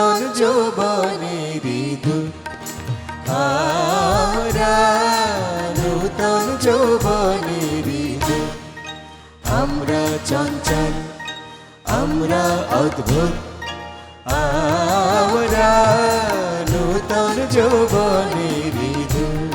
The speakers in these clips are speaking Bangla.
নূতন যৌবনের দূত আমরা নূতন যৌবনের দূত আমরা চঞ্চল আমরা অদ্ভুত আমরা নূতন যৌবনের দূত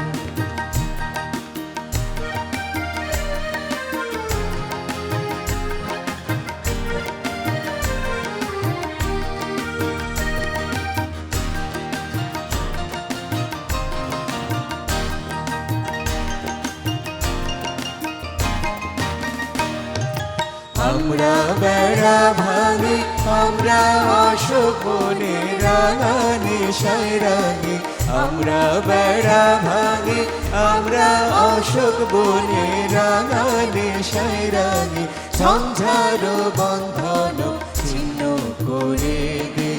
আমরা বেড়া ভাঙি আমরা অশোক বনে রাঙানি সাইরানি আমরা বেড়া ভাঙি আমরা অশোক বনে রাঙানি সাইরানি সংসার বন্ধন ছিন্ন করে দে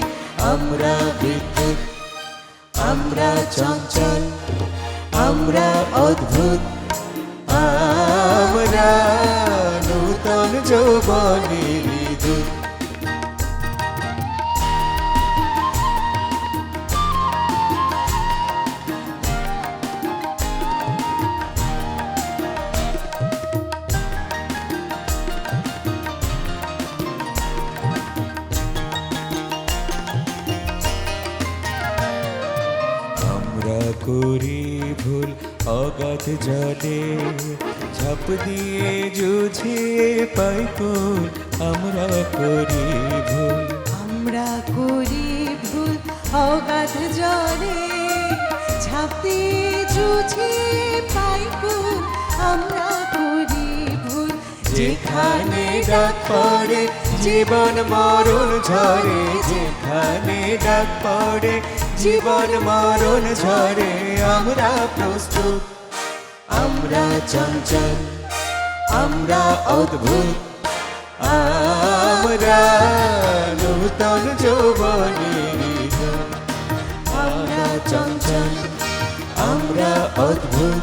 আমরা বিদ্যুৎ আমরা চঞ্চল আমরা অদ্ভুত আমরা নূতন যৌবনের দূত আমরা করি ভুল অগাধ জলে ঝাঁপ দিয়ে জুঝিয়ে পাই কুল আমরা করি ভুল আমরা করি ভুল অগাধ জলে ঝাঁপ দিয়ে জুঝিয়ে পাই কুল আমরা করি ভুল যেখানে ডাক পড়ে জীবন মরণ ঝরে যেখানে ডাক পড়ে জীবন মরণ ঝরে আমরা প্রস্তুত আমরা চঞ্চল আমরা অদ্ভুত আমরা নূতন যৌবনের দূত আমরা চঞ্চল আমরা অদ্ভুত